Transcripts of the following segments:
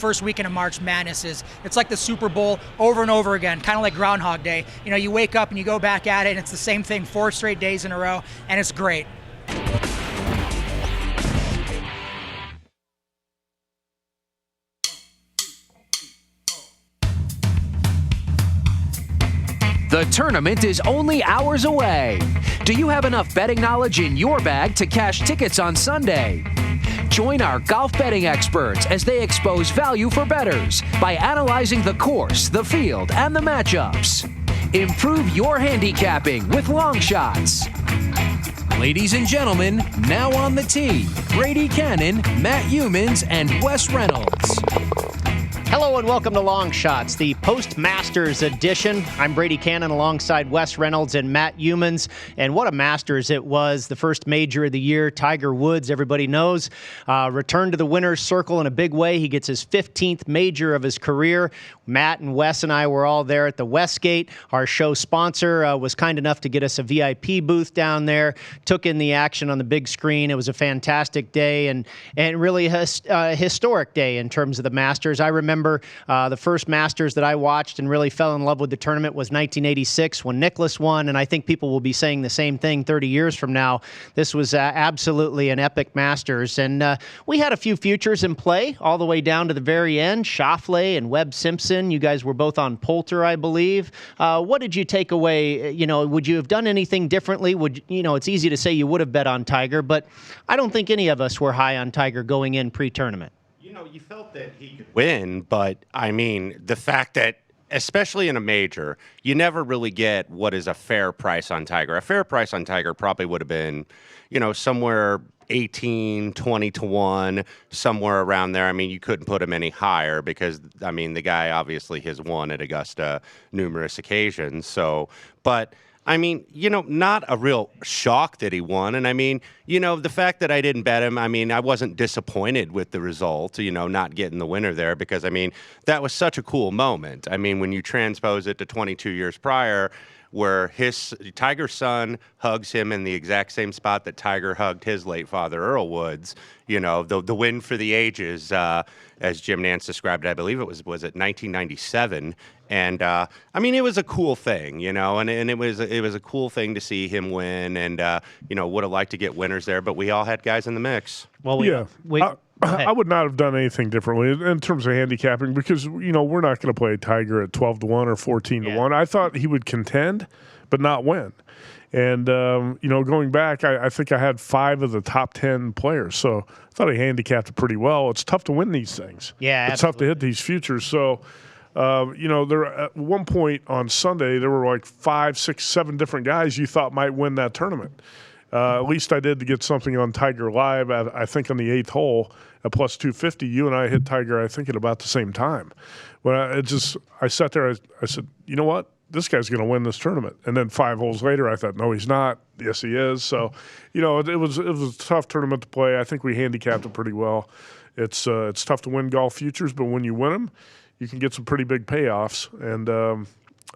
First weekend of March Madness it's like the Super Bowl over and over again, kind of like Groundhog Day. You know, you wake up and you go back at it and it's the same thing 4 straight days in a row, and it's great. The tournament is only hours away. Do you have enough betting knowledge in your bag to cash tickets on Sunday? Join our golf betting experts as they expose value for bettors by analyzing the course, the field, and the matchups. Improve your handicapping with long shots. Ladies and gentlemen, now on the tee, Brady Cannon, Matt Humans, and Wes Reynolds. Hello and welcome to Long Shots, the post-Masters edition. I'm Brady Cannon alongside Wes Reynolds and Matt Humans. And what a Masters it was, the first major of the year. Tiger Woods, everybody knows, returned to the winner's circle in a big way. He gets his 15th major of his career. Matt and Wes and I were all there at the Westgate. Our show sponsor was kind enough to get us a VIP booth down there, took in the action on the big screen. It was a fantastic day and really a historic day in terms of the Masters. I remember the first Masters that I watched and really fell in love with the tournament was 1986 when Nicklaus won, and I think people will be saying the same thing 30 years from now. This was absolutely an epic Masters, and we had a few futures in play all the way down to the very end. Schauffele and Webb Simpson, you guys were both on Poulter, I believe. What did you take away? You know, would you have done anything differently? It's easy to say you would have bet on Tiger, but I don't think any of us were high on Tiger going in pre-tournament. You know, you felt that he could win, but, I mean, the fact that, especially in a major, you never really get what is a fair price on Tiger. A fair price on Tiger probably would have been, somewhere 18, 20 to 1, somewhere around there. I mean, you couldn't put him any higher because, the guy obviously has won at Augusta numerous occasions. So, but not a real shock that he won. And the fact that I didn't bet him, I wasn't disappointed with the result, not getting the winner there because, that was such a cool moment. When you transpose it to 22 years prior, where Tiger's son hugs him in the exact same spot that Tiger hugged his late father, Earl Woods, the win for the ages, as Jim Nantz described it. I believe it was it 1997. And, it was a cool thing, and it was a cool thing to see him win and, would have liked to get winners there, but we all had guys in the mix. Well, I would not have done anything differently in terms of handicapping because, we're not going to play Tiger at 12 to 1 or 14 to 1. I thought he would contend, but not win. And, going back, I think I had 5 of the top 10 players. So I thought I handicapped it pretty well. It's tough to win these things. Yeah, it's tough to hit these futures. So, there at one point on Sunday, there were like 5, 6, 7 different guys you thought might win that tournament. At least I did to get something on Tiger Live, I think on the 8th hole at plus 250. You and I hit Tiger, I think, at about the same time. When I sat there, I said, you know what? This guy's going to win this tournament. And then 5 holes later, I thought, no, he's not. Yes, he is. So, it was a tough tournament to play. I think we handicapped it pretty well. It's tough to win golf futures, but when you win them, you can get some pretty big payoffs. And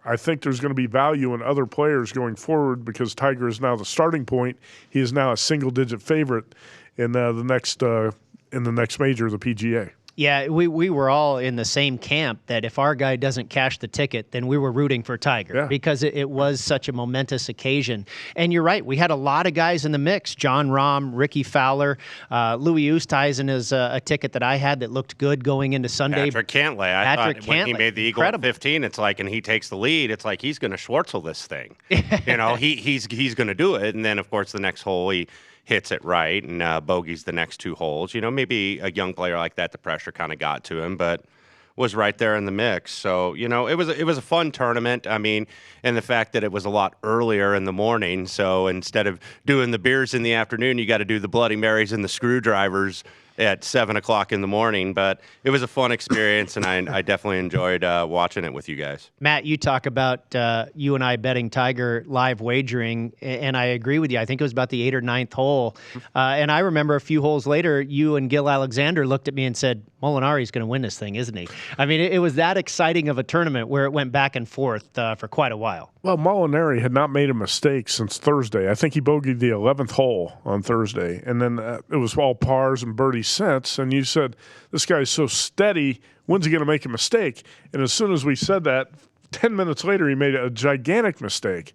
I think there's going to be value in other players going forward because Tiger is now the starting point. He is now a single-digit favorite in the next major, the PGA. Yeah, we were all in the same camp that if our guy doesn't cash the ticket, then we were rooting for Tiger because it was such a momentous occasion. And you're right, we had a lot of guys in the mix. John Rahm, Ricky Fowler, Louis Oosthuizen is a ticket that I had that looked good going into Sunday. Patrick Cantlay. I thought when he made the eagle at 15, it's like, and he takes the lead, it's like he's going to Schwartzel this thing. He's going to do it. And then, of course, the next hole he hits it right and bogeys the next 2 holes. Maybe a young player like that, the pressure kind of got to him, but was right there in the mix. So, it was a fun tournament. And the fact that it was a lot earlier in the morning. So instead of doing the beers in the afternoon, you got to do the Bloody Marys and the screwdrivers at 7 o'clock in the morning. But it was a fun experience, and I definitely enjoyed watching it with you guys. Matt, you talk about you and I betting Tiger live wagering, and I agree with you. I think it was about the 8th or 9th hole. And I remember a few holes later, you and Gil Alexander looked at me and said, Molinari's going to win this thing, isn't he? It was that exciting of a tournament where it went back and forth for quite a while. Well, Molinari had not made a mistake since Thursday. I think he bogeyed the 11th hole on Thursday, and then it was all pars and birdies since. And you said, this guy's so steady when's he going to make a mistake? And as soon as we said that, 10 minutes later, he made a gigantic mistake.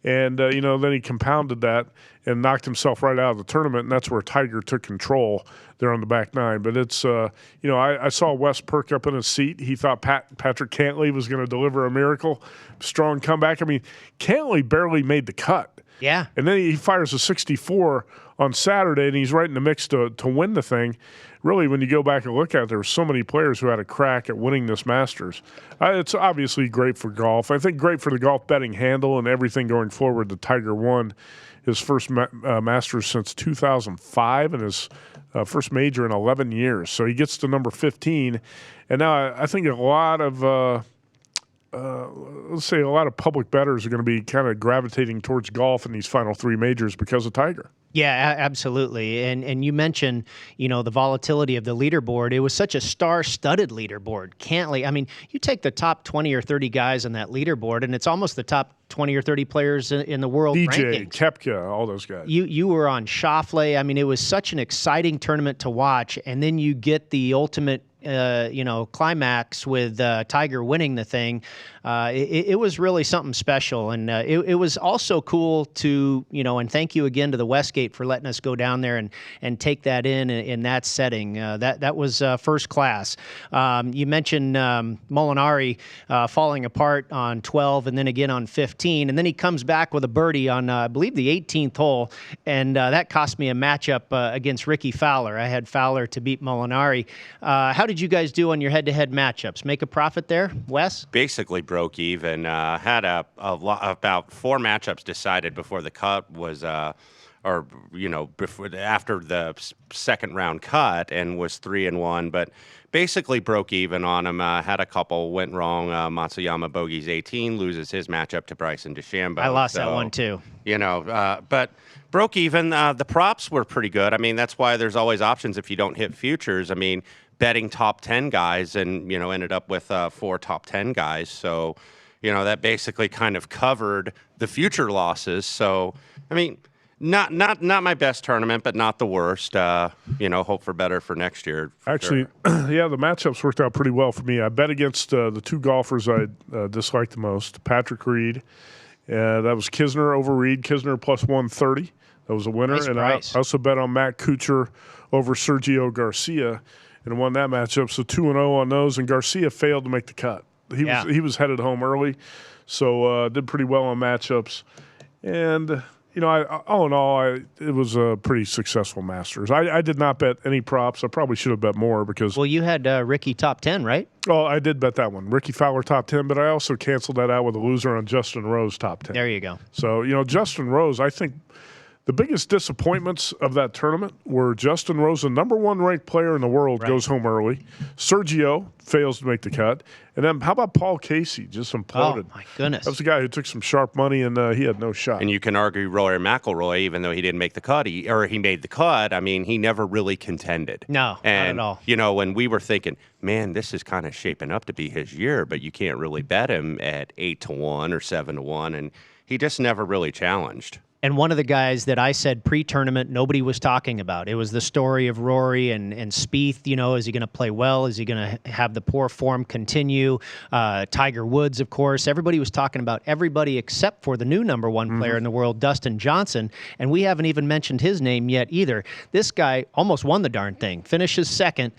And, then he compounded that and knocked himself right out of the tournament, and that's where Tiger took control there on the back nine. But it's, I saw Wes perk up in his seat. He thought Patrick Cantlay was going to deliver a miracle, strong comeback. I mean, Cantlay barely made the cut. Yeah. And then he fires a 64 on Saturday, and he's right in the mix to win the thing. Really, when you go back and look at it, there were so many players who had a crack at winning this Masters. It's obviously great for golf. I think great for the golf betting handle and everything going forward. The Tiger won his first Masters since 2005 and his first major in 11 years. So he gets to number 15. And now I think a lot of let's say a lot of public bettors are going to be kind of gravitating towards golf in these final 3 majors because of Tiger. Yeah, absolutely. And you mentioned, the volatility of the leaderboard. It was such a star-studded leaderboard. Cantlay, I mean, you take the top 20 or 30 guys on that leaderboard, and it's almost the top 20 or 30 players in the world DJ, rankings. Koepka, all those guys. You were on Schauffele. I mean, it was such an exciting tournament to watch, and then you get the ultimate climax with Tiger winning the thing. It was really something special, and it was also cool to, and thank you again to the Westgate for letting us go down there and take that in that setting. That was first class. You mentioned Molinari falling apart on 12 and then again on 15, and then he comes back with a birdie on, I believe, the 18th hole, and that cost me a matchup against Ricky Fowler. I had Fowler to beat Molinari. How did you guys do on your head-to-head matchups? Make a profit there, Wes? Basically broke even. Had about 4 matchups decided before the cut was, before after the second round cut, and was 3-1. But basically broke even on him. Had a couple went wrong. Matsuyama bogeys 18, loses his matchup to Bryson DeChambeau. I lost that one too. But broke even. The props were pretty good. I mean, that's why there's always options if you don't hit futures. I mean, betting top 10 guys and, ended up with 4 top 10 guys. So, that basically kind of covered the future losses. So, I mean, not my best tournament, but not the worst. Hope for better for next year. Actually, yeah, the matchups worked out pretty well for me. I bet against the 2 golfers I disliked the most, Patrick Reed. That was Kisner over Reed. Kisner plus 130. That was a winner. Nice and price. I also bet on Matt Kuchar over Sergio Garcia and won that matchup. So 2-0 on those, and Garcia failed to make the cut. He was headed home early, so did pretty well on matchups. And all in all, it was a pretty successful Masters. I did not bet any props. I probably should have bet more because. Well, you had Ricky top 10, right? Oh, I did bet that one. Ricky Fowler top 10, but I also canceled that out with a loser on Justin Rose top 10. There you go. So Justin Rose, I think. The biggest disappointments of that tournament were Justin Rose, the number 1 ranked player in the world, goes home early. Sergio fails to make the cut. And then how about Paul Casey? Just imploded. Oh, my goodness. That was the guy who took some sharp money, and he had no shot. And you can argue Rory McIlroy, even though he didn't make the cut, he made the cut. I mean, he never really contended. No, and, not at all. When we were thinking, man, this is kind of shaping up to be his year, but you can't really bet him at 8-1 or 7-1, and he just never really challenged. And one of the guys that I said pre-tournament nobody was talking about. It was the story of Rory and Spieth. Is he going to play well? Is he going to have the poor form continue? Tiger Woods, of course. Everybody was talking about everybody except for the new number 1 player in the world, Dustin Johnson. And we haven't even mentioned his name yet either. This guy almost won the darn thing. Finishes second.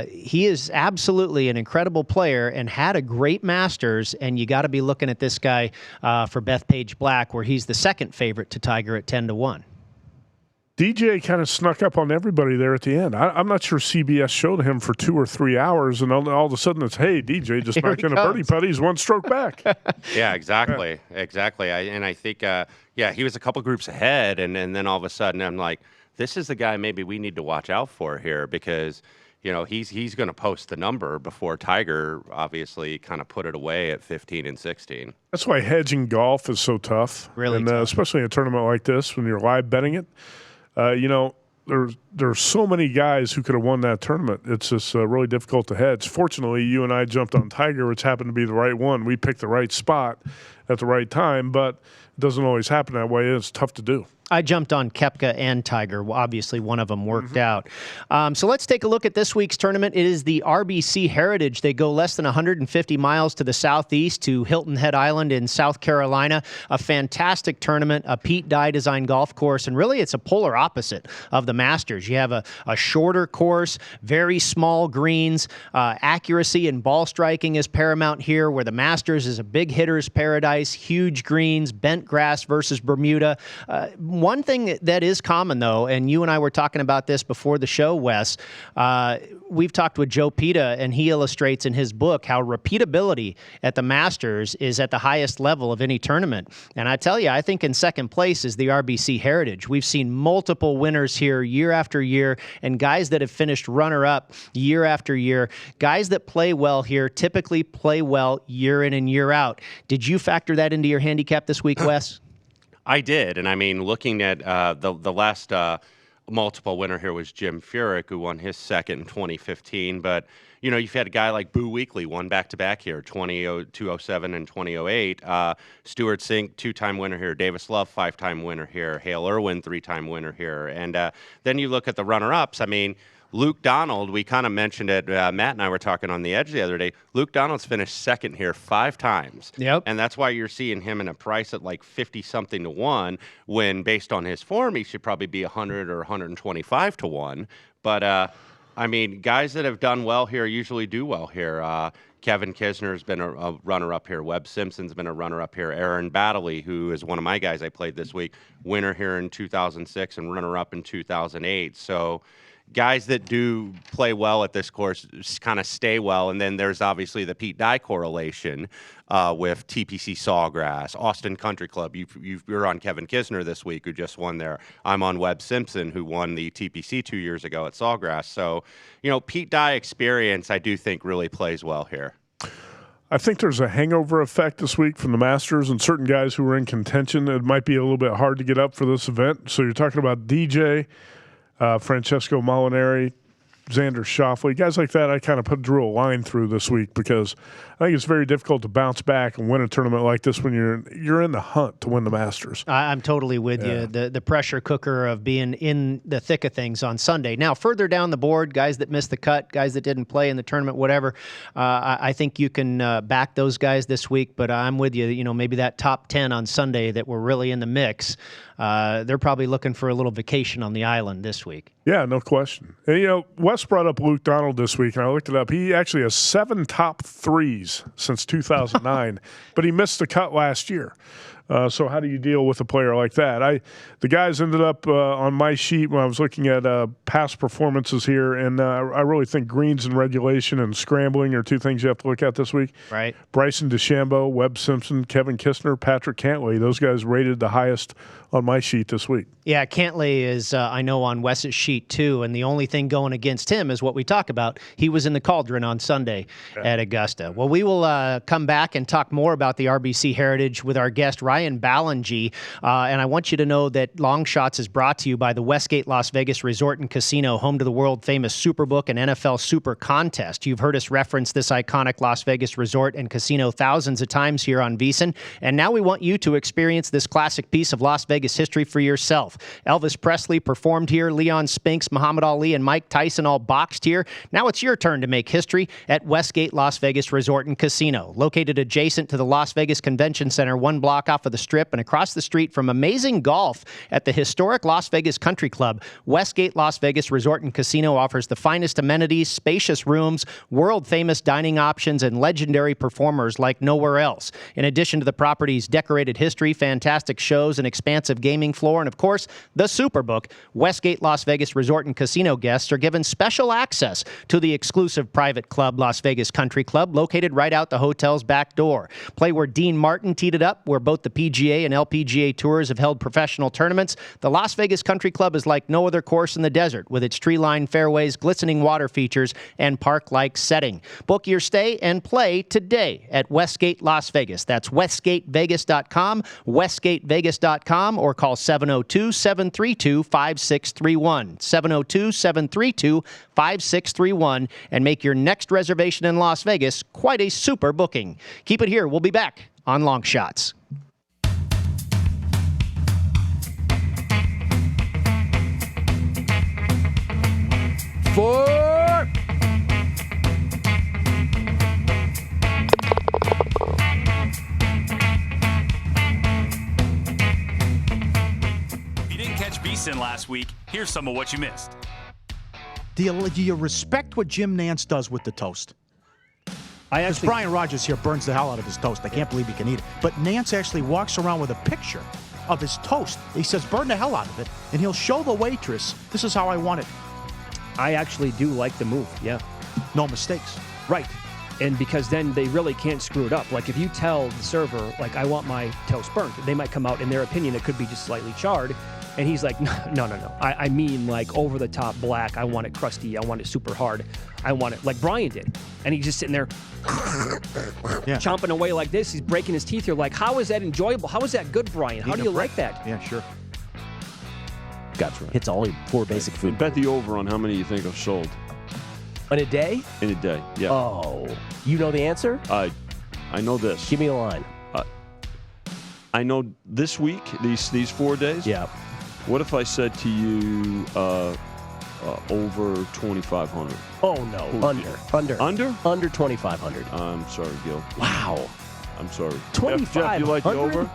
He is absolutely an incredible player and had a great Masters. And you got to be looking at this guy for Bethpage Black, where he's the second favorite to Tiger at 10-1. DJ kind of snuck up on everybody there at the end. I'm not sure CBS showed him for 2 or 3 hours, and all of a sudden it's, hey, DJ just knocked in a birdie putt. He's 1 stroke back. Yeah, exactly. Exactly. I think, he was a couple groups ahead, and then all of a sudden I'm like, this is the guy maybe we need to watch out for here because – he's going to post the number before Tiger obviously kind of put it away at 15 and 16. That's why hedging golf is so tough. Really tough. Especially in a tournament like this when you're live betting it. There's so many guys who could have won that tournament. It's just really difficult to hedge. Fortunately, you and I jumped on Tiger, which happened to be the right one. We picked the right spot. at the right time, but it doesn't always happen that way. It's tough to do. I jumped on Koepka and Tiger. Well, obviously, one of them worked out. So let's take a look at this week's tournament. It is the RBC Heritage. They go less than 150 miles to the southeast to Hilton Head Island in South Carolina. A fantastic tournament, a Pete Dye designed golf course, and really it's a polar opposite of the Masters. You have a shorter course, very small greens. Accuracy and ball striking is paramount here, where the Masters is a big hitter's paradise, huge greens, bent grass versus Bermuda. One thing that is common, though, and you and I were talking about this before the show, Wes, we've talked with Joe Pita, and he illustrates in his book how repeatability at the Masters is at the highest level of any tournament. And I tell you, I think in second place is the RBC Heritage. We've seen multiple winners here year after year, and guys that have finished runner-up year after year. Guys that play well here typically play well year in and year out. Did you factor that into your handicap this week, Wes? I did, and I mean, looking at the last multiple winner here was Jim Furyk, who won his second in 2015. But you know, you've had a guy like Boo Weekley, won back-to-back here, 2007 and 2008. Stuart Sink, two-time winner here. Davis Love, five-time winner here. Hale Irwin, three-time winner here. And then you look at the runner-ups. I mean, Luke Donald, we kind of mentioned it. Matt and I were talking on the Edge the other day. Luke Donald's finished second here 5 times. Yep. And that's why you're seeing him in a price at like 50-something to 1, when based on his form, he should probably be 100 or 125 to 1. But, I mean, guys that have done well here usually do well here. Kevin Kisner's been a runner-up here. Webb Simpson's been a runner-up here. Aaron Baddeley, who is one of my guys I played this week, winner here in 2006 and runner-up in 2008. So guys that do play well at this course kind of stay well. And then there's obviously the Pete Dye correlation with TPC Sawgrass, Austin Country Club. You're on Kevin Kisner this week, who just won there. I'm on Webb Simpson, who won the TPC 2 years ago at Sawgrass. So, you know, Pete Dye experience, I do think, really plays well here. I think there's a hangover effect this week from the Masters, and certain guys who were in contention. It might be a little bit hard to get up for this event. So you're talking about DJ, Francesco Molinari, Xander Schauffele, guys like that. I kind of drew a line through this week because I think it's very difficult to bounce back and win a tournament like this when you're in the hunt to win the Masters. I'm totally with you. The pressure cooker of being in the thick of things on Sunday. Now, further down the board, guys that missed the cut, guys that didn't play in the tournament, whatever, I think you can back those guys this week. But I'm with you. You know, maybe that top 10 on Sunday that were really in the mix, they're probably looking for a little vacation on the island this week. Yeah, no question. And, you know, Wes brought up Luke Donald this week, and I looked it up. He actually has 7 top threes since 2009, but he missed the cut last year. So how do you deal with a player like that? The guys ended up on my sheet when I was looking at past performances here, and I really think greens and regulation and scrambling are 2 things you have to look at this week. Right. Bryson DeChambeau, Webb Simpson, Kevin Kisner, Patrick Cantlay, those guys rated the highest on my sheet this week. Yeah, Cantlay is, I know, on Wes's sheet too, and the only thing going against him is what we talk about. He was in the cauldron on Sunday at Augusta. Well, we will come back and talk more about the RBC Heritage with our guest, Ryan Ballingy, and I want you to know that Long Shots is brought to you by the Westgate Las Vegas Resort and Casino, home to the world-famous Superbook and NFL Super Contest. You've heard us reference this iconic Las Vegas resort and casino thousands of times here on VSiN, and now we want you to experience this classic piece of Las Vegas history for yourself. Elvis Presley performed here, Leon Spinks, Muhammad Ali, and Mike Tyson all boxed here. Now it's your turn to make history at Westgate Las Vegas Resort and Casino, located adjacent to the Las Vegas Convention Center, 1 block off of the Strip and across the street from amazing golf at the historic Las Vegas Country Club. Westgate Las Vegas Resort and Casino offers the finest amenities, spacious rooms, world-famous dining options, and legendary performers like nowhere else. In addition to the property's decorated history, fantastic shows, and expansive gaming floor, and of course, the Superbook, Westgate Las Vegas Resort and Casino guests are given special access to the exclusive private club, Las Vegas Country Club, located right out the hotel's back door. Play where Dean Martin teed it up, where both the PGA and LPGA tours have held professional tournaments, the Las Vegas Country Club is like no other course in the desert, with its tree-lined fairways, glistening water features, and park-like setting. Book your stay and play today at Westgate Las Vegas. That's westgatevegas.com, westgatevegas.com, or call 702-732-5631, 702-732-5631, and make your next reservation in Las Vegas quite a super booking. Keep it here. We'll be back on Long Shots. Four. If you didn't catch VSiN last week, here's some of what you missed. Do you respect what Jim Nance does with the toast? Because Brian Rogers here burns the hell out of his toast. I can't believe he can eat it. But Nance actually walks around with a picture of his toast. He says, burn the hell out of it, and he'll show the waitress, this is how I want it. I actually do like the move, yeah. No mistakes. Right. And because then they really can't screw it up. Like if you tell the server, like, I want my toast burnt, they might come out, in their opinion, it could be just slightly charred. And he's like, no. I mean, like, over the top black. I want it crusty. I want it super hard. I want it like Brian did. And he's just sitting there chomping away like this. He's breaking his teeth. You're like, how is that enjoyable? How is that good, Brian? How do you like that? Yeah, sure. That's right. Hits all 4 basic food. Bet the over on how many you think are sold. In a day? In a day, yeah. Oh. You know the answer? I know this. Give me a line. I know this week, these 4 days. Yeah. What if I said to you over 2,500? Oh, no. Under. Under? Under 2,500. I'm sorry, Gil. Wow. I'm sorry. 2,500? Jeff, you like the over?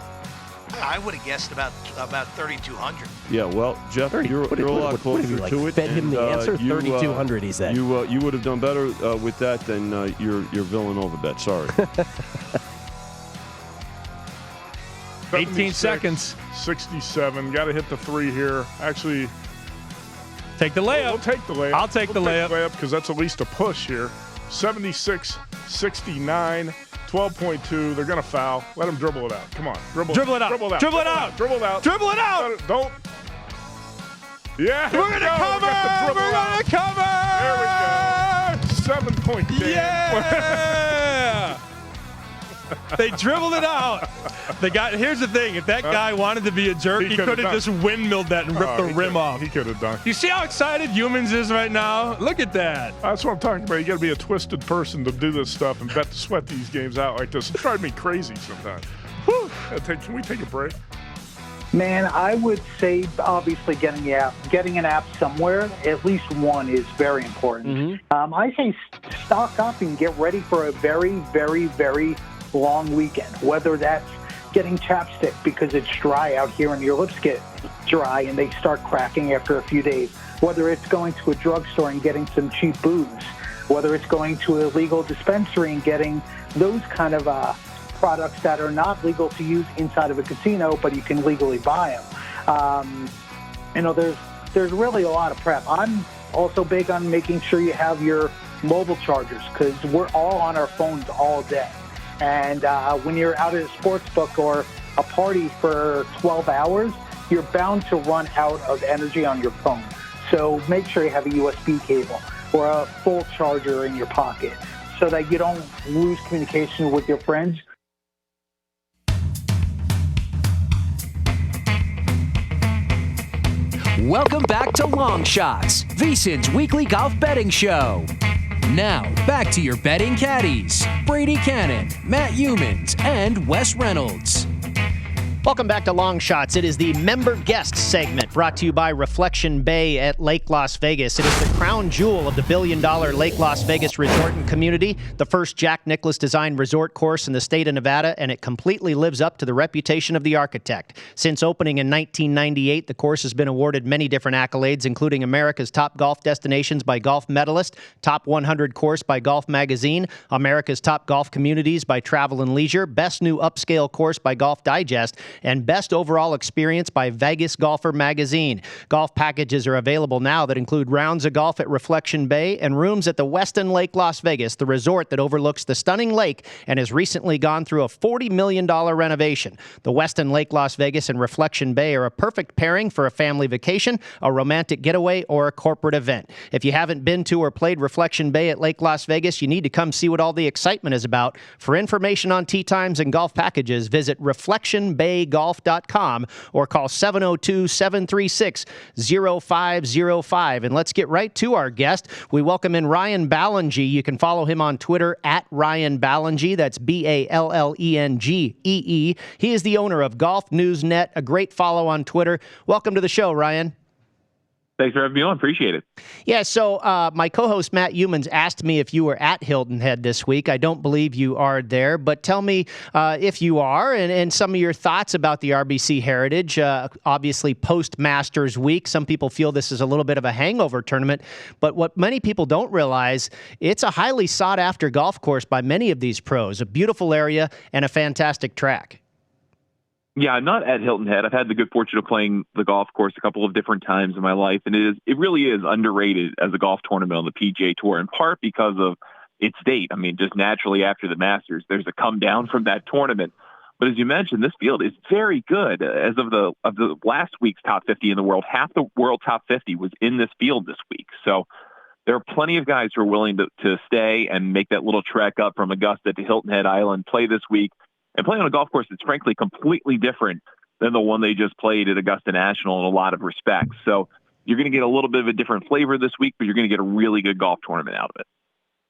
I would have guessed about 3,200. Yeah, well, Jeff, you're a lot closer to it. Fed him the answer? 3,200, he said. You would have done better with that than your Villanova bet. Sorry. 18 seconds. 67. Got to hit the 3 here. Actually, take the layup. We'll take the layup. I'll take the layup because that's at least a push here. 76, 69, 12.2. They're going to foul. Let them dribble it out. Come on. Dribble it out. Dribble it out. Dribble it out. Don't. Yeah. We're going to cover. We're going to cover. There we go. 7-point game. Yeah. They dribbled it out. Here's the thing. If that guy wanted to be a jerk, he could have just windmilled that and ripped the rim off. He could have done. You see how excited Humans is right now? Look at that. That's what I'm talking about. You got to be a twisted person to do this stuff and sweat these games out like this. It drives me crazy sometimes. Whew. Can we take a break? Man, I would say obviously getting an app somewhere, at least one, is very important. Mm-hmm. I say stock up and get ready for a very, very, very long weekend, whether that's getting chapstick because it's dry out here and your lips get dry and they start cracking after a few days, whether it's going to a drugstore and getting some cheap booze, whether it's going to a legal dispensary and getting those kind of products that are not legal to use inside of a casino, but you can legally buy them. There's really a lot of prep. I'm also big on making sure you have your mobile chargers because we're all on our phones all day. And when you're out at a sports book or a party for 12 hours, you're bound to run out of energy on your phone. So make sure you have a USB cable or a full charger in your pocket so that you don't lose communication with your friends. Welcome back to Long Shots, VSiN's weekly golf betting show. Now, back to your betting caddies, Brady Cannon, Matt Humans, and Wes Reynolds. Welcome back to Long Shots. It is the member guest segment brought to you by Reflection Bay at Lake Las Vegas. It is the crown jewel of the billion-dollar Lake Las Vegas resort and community, the first Jack Nicklaus designed resort course in the state of Nevada, and it completely lives up to the reputation of the architect. Since opening in 1998, the course has been awarded many different accolades, including America's Top Golf Destinations by Golf Medalist, Top 100 Course by Golf Magazine, America's Top Golf Communities by Travel and Leisure, Best New Upscale Course by Golf Digest, and Best Overall Experience by Vegas Golfer Magazine. magazine. Golf packages are available now that include rounds of golf at Reflection Bay and rooms at the Westin Lake Las Vegas, the resort that overlooks the stunning lake and has recently gone through a $40 million renovation. The Westin Lake Las Vegas and Reflection Bay are a perfect pairing for a family vacation, a romantic getaway, or a corporate event. If you haven't been to or played Reflection Bay at Lake Las Vegas, you need to come see what all the excitement is about. For information on tee times and golf packages, visit reflectionbaygolf.com or call 702-736-0505. And let's get right to our guest. We welcome in Ryan Ballengee. You can follow him on Twitter at Ryan Ballengee. That's Ballengee. He is the owner of Golf News Net, a great follow on Twitter. Welcome to the show, Ryan. Thanks for having me on. Appreciate it. Yeah, so my co-host Matt Youmans asked me if you were at Hilton Head this week. I don't believe you are there, but tell me if you are and some of your thoughts about the RBC Heritage. Obviously, post-Masters week, some people feel this is a little bit of a hangover tournament, but what many people don't realize, it's a highly sought-after golf course by many of these pros, a beautiful area and a fantastic track. Yeah, I'm not at Hilton Head. I've had the good fortune of playing the golf course a couple of different times in my life, and it really is underrated as a golf tournament on the PGA Tour, in part because of its date. I mean, just naturally after the Masters, there's a come down from that tournament. But as you mentioned, this field is very good. As of the last week's top 50 in the world, half the world top 50 was in this field this week. So there are plenty of guys who are willing to stay and make that little trek up from Augusta to Hilton Head Island, play this week, and play on a golf course that's frankly completely different than the one they just played at Augusta National in a lot of respects. So you're going to get a little bit of a different flavor this week, but you're going to get a really good golf tournament out of it.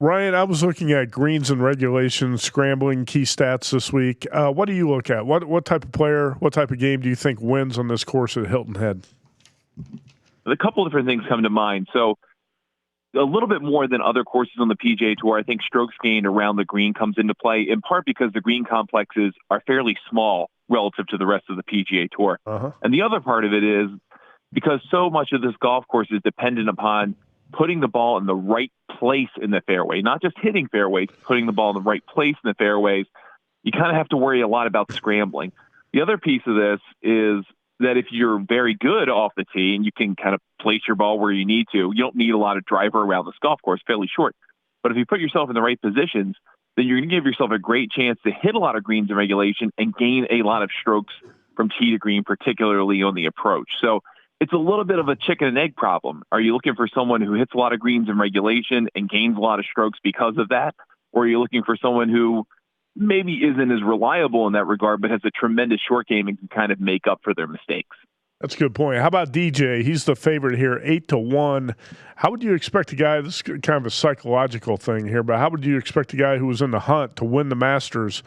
Ryan, I was looking at greens and regulations, scrambling key stats this week. What do you look at? What type of player, what type of game do you think wins on this course at Hilton Head? A couple different things come to mind. So a little bit more than other courses on the PGA Tour, I think strokes gained around the green comes into play, in part because the green complexes are fairly small relative to the rest of the PGA Tour. And the other part of it is because so much of this golf course is dependent upon putting the ball in the right place in the fairway, not just hitting fairways, putting the ball in the right place in the fairways. You kind of have to worry a lot about scrambling. The other piece of this is that if you're very good off the tee and you can kind of place your ball where you need to, you don't need a lot of driver around this golf course, fairly short. But if you put yourself in the right positions, then you're going to give yourself a great chance to hit a lot of greens in regulation and gain a lot of strokes from tee to green, particularly on the approach. So it's a little bit of a chicken and egg problem. Are you looking for someone who hits a lot of greens in regulation and gains a lot of strokes because of that? Or are you looking for someone who maybe isn't as reliable in that regard, but has a tremendous short game and can kind of make up for their mistakes? That's a good point. How about DJ? He's the favorite here, 8-1. How would you expect a guy, this is kind of a psychological thing here, but how would you expect a guy who was in the hunt to win the Masters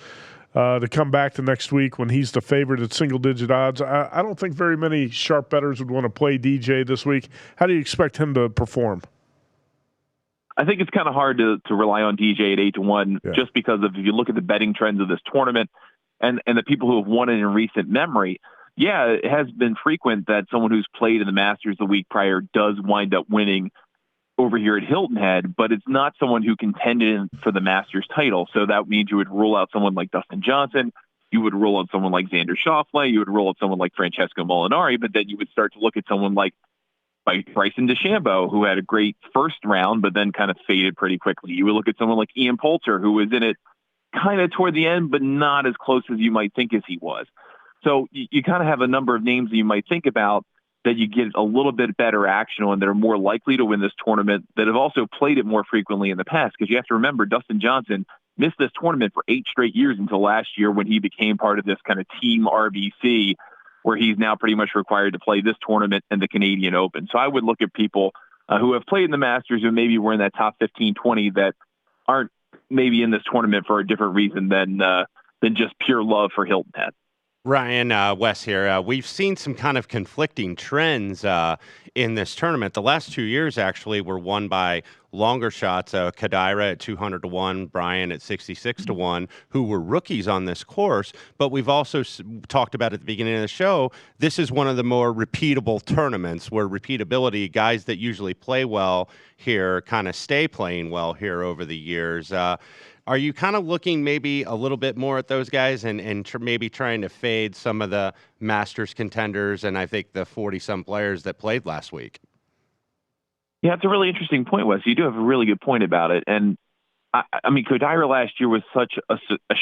to come back the next week when he's the favorite at single-digit odds? I don't think very many sharp bettors would want to play DJ this week. How do you expect him to perform? I think it's kind of hard to rely on DJ at 8-1 just because of, if you look at the betting trends of this tournament and the people who have won it in recent memory, it has been frequent that someone who's played in the Masters the week prior does wind up winning over here at Hilton Head, but it's not someone who contended for the Masters title. So that means you would rule out someone like Dustin Johnson, you would rule out someone like Xander Schauffele, you would rule out someone like Francesco Molinari, but then you would start to look at someone like Bryson DeChambeau, who had a great first round, but then kind of faded pretty quickly. You would look at someone like Ian Poulter, who was in it kind of toward the end, but not as close as you might think as he was. So you kind of have a number of names that you might think about that you get a little bit better action on that are more likely to win this tournament, that have also played it more frequently in the past. Because you have to remember, Dustin Johnson missed this tournament for 8 straight years until last year when he became part of this kind of team RBC, where he's now pretty much required to play this tournament and the Canadian Open. So I would look at people who have played in the Masters who maybe were in that top 15, 20 that aren't maybe in this tournament for a different reason than just pure love for Hilton Head. Ryan, Wes here. We've seen some kind of conflicting trends in this tournament. The last 2 years actually were won by longer shots. Kadaira at 200-1, Brian at 66-1, who were rookies on this course. But we've also talked about at the beginning of the show, this is one of the more repeatable tournaments where repeatability, guys that usually play well here kind of stay playing well here over the years. Are you kind of looking maybe a little bit more at those guys and maybe trying to fade some of the Masters contenders and I think the 40-some players that played last week? Yeah, it's a really interesting point, Wes. You do have a really good point about it. And I mean, Kodaira last year was such a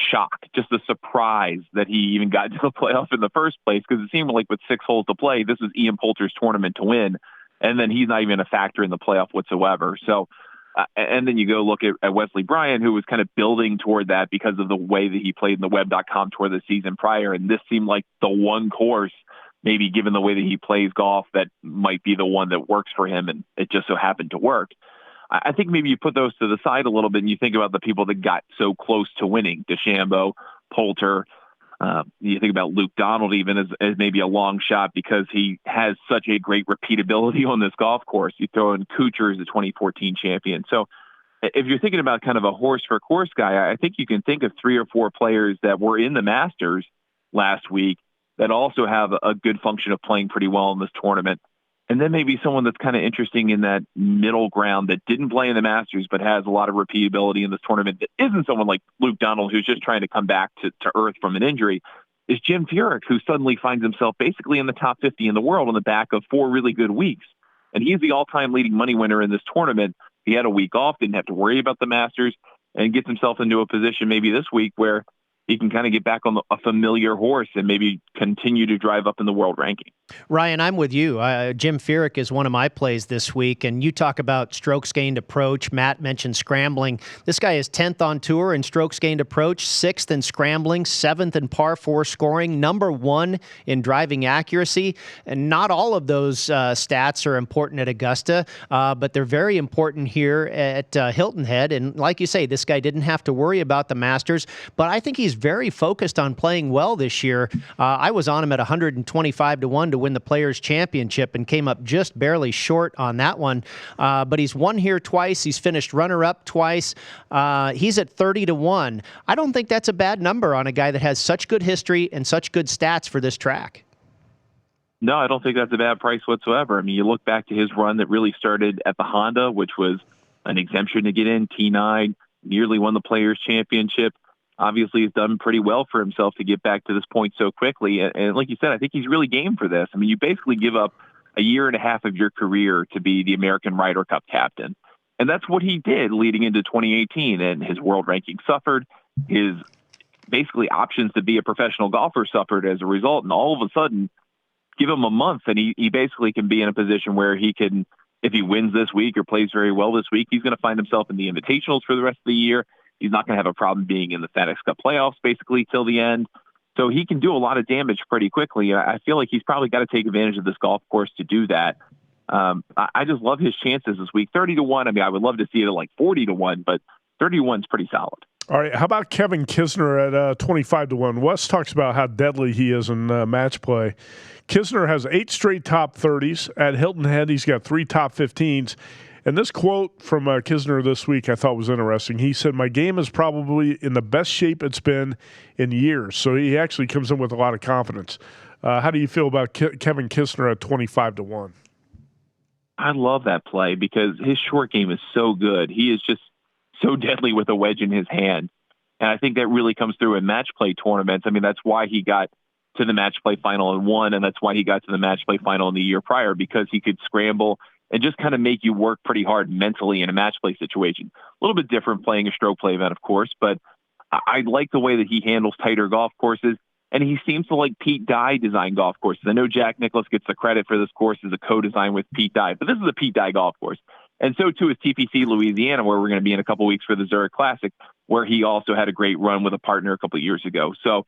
shock, just a surprise that he even got to the playoff in the first place, because it seemed like with 6 holes to play, this was Ian Poulter's tournament to win, and then he's not even a factor in the playoff whatsoever. So, and then you go look at Wesley Bryan, who was kind of building toward that because of the way that he played in the Web.com tour the season prior, and this seemed like the one course, maybe given the way that he plays golf, that might be the one that works for him, and it just so happened to work. I think maybe you put those to the side a little bit and you think about the people that got so close to winning, DeChambeau, Poulter. You think about Luke Donald even as maybe a long shot because he has such a great repeatability on this golf course. You throw in Kuchar as the 2014 champion. So if you're thinking about kind of a horse-for-course guy, I think you can think of 3 or 4 players that were in the Masters last week that also have a good function of playing pretty well in this tournament. And then maybe someone that's kind of interesting in that middle ground that didn't play in the Masters but has a lot of repeatability in this tournament that isn't someone like Luke Donald, who's just trying to come back to earth from an injury, is Jim Furyk, who suddenly finds himself basically in the top 50 in the world on the back of 4 really good weeks. And he's the all-time leading money winner in this tournament. He had a week off, didn't have to worry about the Masters, and gets himself into a position maybe this week where he can kind of get back on a familiar horse and maybe continue to drive up in the world ranking. Ryan, I'm with you. Jim Furyk is one of my plays this week, and you talk about strokes gained approach. Matt mentioned scrambling. This guy is 10th on tour in strokes gained approach, 6th in scrambling, 7th in par 4 scoring, number 1 in driving accuracy. And not all of those stats are important at Augusta, but they're very important here at Hilton Head. And like you say, this guy didn't have to worry about the Masters, but I think he's very focused on playing well this year. I was on him at 125-1 to win the Players' Championship and came up just barely short on that one. But he's won here twice. He's finished runner-up twice. He's at 30-1. I don't think that's a bad number on a guy that has such good history and such good stats for this track. No, I don't think that's a bad price whatsoever. I mean, you look back to his run that really started at the Honda, which was an exemption to get in, T9, nearly won the Players' Championship. Obviously, he's done pretty well for himself to get back to this point so quickly. And like you said, I think he's really game for this. I mean, you basically give up a year and a half of your career to be the American Ryder Cup captain. And that's what he did leading into 2018. And his world ranking suffered. His basically options to be a professional golfer suffered as a result. And all of a sudden, give him a month and he basically can be in a position where he can, if he wins this week or plays very well this week, he's going to find himself in the invitationals for the rest of the year. He's not going to have a problem being in the FedEx Cup playoffs basically till the end. So he can do a lot of damage pretty quickly. I feel like he's probably got to take advantage of this golf course to do that. I just love his chances this week. 30-1. I mean, I would love to see it at like 40-1, but 31 is pretty solid. All right. How about Kevin Kisner at 25-1? Wes talks about how deadly he is in match play. Kisner has 8 straight top 30s. At Hilton Head, he's got 3 top 15s. And this quote from Kisner this week I thought was interesting. He said, "My game is probably in the best shape it's been in years." So he actually comes in with a lot of confidence. How do you feel about Kevin Kisner at 25-1? I love that play because his short game is so good. He is just so deadly with a wedge in his hand. And I think that really comes through in match play tournaments. I mean, that's why he got to the match play final and won, and that's why he got to the match play final in the year prior, because he could scramble and just kind of make you work pretty hard mentally in a match play situation. A little bit different playing a stroke play event, of course, but I like the way that he handles tighter golf courses, and he seems to like Pete Dye design golf courses. I know Jack Nicklaus gets the credit for this course as a co-design with Pete Dye, but this is a Pete Dye golf course. And so too is TPC Louisiana, where we're going to be in a couple weeks for the Zurich Classic, where he also had a great run with a partner a couple of years ago. So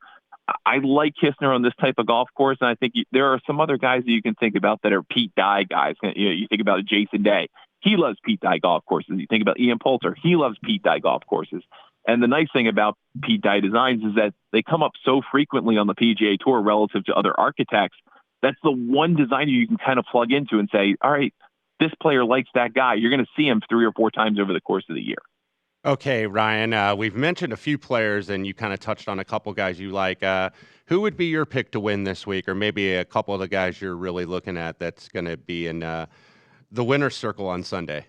I like Kisner on this type of golf course, and I think there are some other guys that you can think about that are Pete Dye guys. You think about Jason Day. He loves Pete Dye golf courses. You think about Ian Poulter. He loves Pete Dye golf courses. And the nice thing about Pete Dye designs is that they come up so frequently on the PGA Tour relative to other architects. That's the one designer you can kind of plug into and say, all right, this player likes that guy. You're going to see him 3 or 4 times over the course of the year. Okay, Ryan, we've mentioned a few players, and you kind of touched on a couple guys you like. Who would be your pick to win this week, or maybe a couple of the guys you're really looking at that's going to be in the winner's circle on Sunday?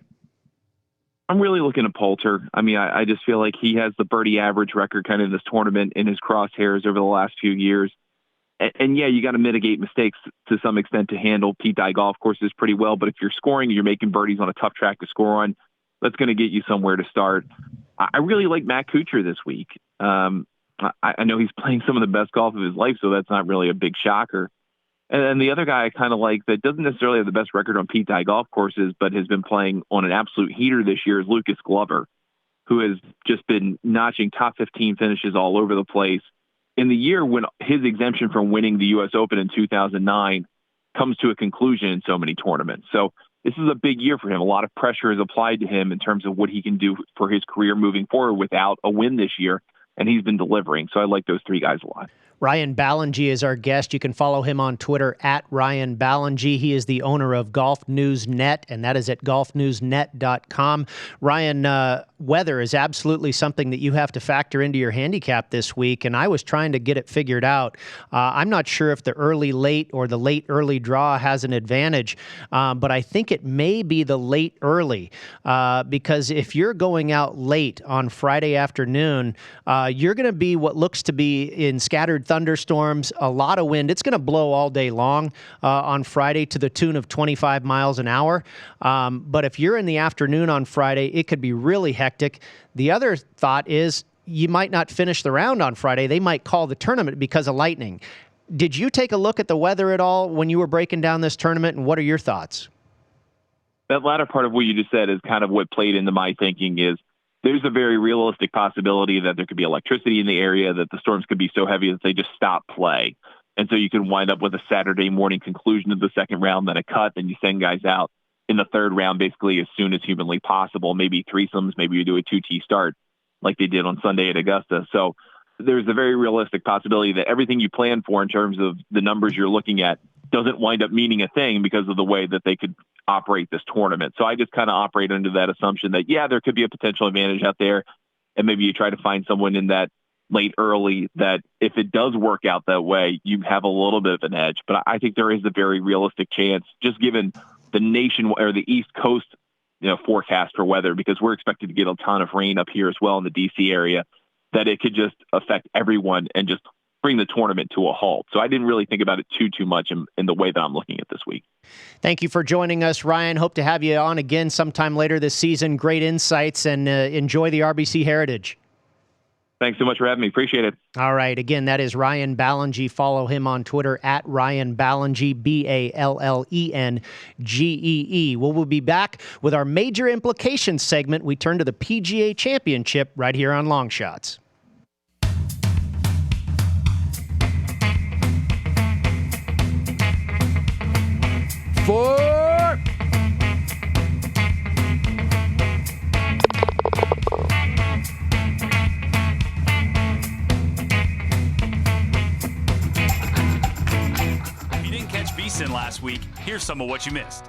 I'm really looking at Poulter. I mean, I just feel like he has the birdie average record kind of in this tournament in his crosshairs over the last few years. And yeah, you got to mitigate mistakes to some extent to handle Pete Dye golf courses pretty well. But if you're scoring, you're making birdies on a tough track to score on, that's going to get you somewhere to start. I really like Matt Kuchar this week. I know he's playing some of the best golf of his life, so that's not really a big shocker. And then the other guy I kind of like that doesn't necessarily have the best record on Pete Dye golf courses, but has been playing on an absolute heater this year is Lucas Glover, who has just been notching top 15 finishes all over the place. In the year when his exemption from winning the U.S. Open in 2009 comes to a conclusion in so many tournaments. So this is a big year for him. A lot of pressure is applied to him in terms of what he can do for his career moving forward without a win this year, and he's been delivering. So I like those three guys a lot. Ryan Ballingy is our guest. You can follow him on Twitter at Ryan Ballingy. He is the owner of Golf News Net, and that is at golfnewsnet.com. Ryan, weather is absolutely something that you have to factor into your handicap this week, and I was trying to get it figured out. I'm not sure if the early late or the late early draw has an advantage, but I think it may be the late early because if you're going out late on Friday afternoon, you're going to be what looks to be in scattered thunderstorms, a lot of wind. It's going to blow all day long on Friday to the tune of 25 miles an hour. But if you're in the afternoon on Friday, it could be really hectic. The other thought is you might not finish the round on Friday. They might call the tournament because of lightning. Did you take a look at the weather at all when you were breaking down this tournament, and what are your thoughts? That latter part of what you just said is kind of what played into my thinking is there's a very realistic possibility that there could be electricity in the area, that the storms could be so heavy that they just stop play. And so you can wind up with a Saturday morning conclusion of the second round, then a cut, then you send guys out in the third round basically as soon as humanly possible, maybe threesomes, maybe you do a 2T start like they did on Sunday at Augusta. So there's a very realistic possibility that everything you plan for in terms of the numbers you're looking at doesn't wind up meaning a thing because of the way that they could operate this tournament. So I just kind of operate under that assumption that, yeah, there could be a potential advantage out there. And maybe you try to find someone in that late early that if it does work out that way, you have a little bit of an edge. But I think there is a very realistic chance, just given the nation or the East Coast, forecast for weather, because we're expected to get a ton of rain up here as well in the DC area, that it could just affect everyone and just bring the tournament to a halt. So I didn't really think about it too much in the way that I'm looking at this week. Thank you for joining us, Ryan. Hope to have you on again sometime later this season. Great insights, and enjoy the RBC Heritage. Thanks so much for having me. Appreciate it. All right. Again, that is Ryan Ballingy. Follow him on Twitter at Ryan Ballingy, Ballengee. Well, we'll be back with our major implications segment. We turn to the PGA Championship right here on Long Shots. Last week, here's some of what you missed.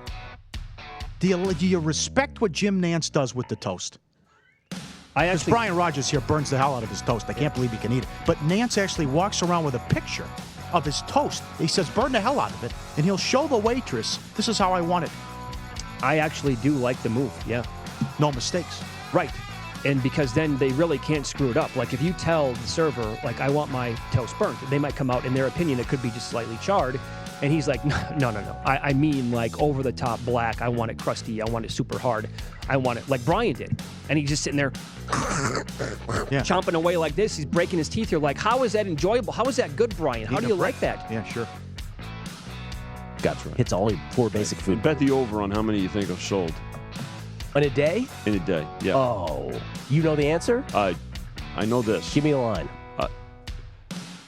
Do you respect what Jim Nantz does with the toast? Because Brian Rogers here burns the hell out of his toast. I can't believe he can eat it. But Nantz actually walks around with a picture of his toast. He says, burn the hell out of it, and he'll show the waitress, this is how I want it. I actually do like the move, yeah. No mistakes. Right. And because then they really can't screw it up. Like if you tell the server, like, I want my toast burnt, they might come out, in their opinion, it could be just slightly charred. And he's like, no. I mean, like, over the top black. I want it crusty. I want it super hard. I want it like Brian did. And he's just sitting there chomping away like this. He's breaking his teeth. You're like, how is that enjoyable? How is that good, Brian? How do you like that? Yeah, sure. Gotcha. Hits all 4 basic food. Bet the over on how many you think are sold. In a day? In a day, yeah. Oh. You know the answer? I know this. Give me a line.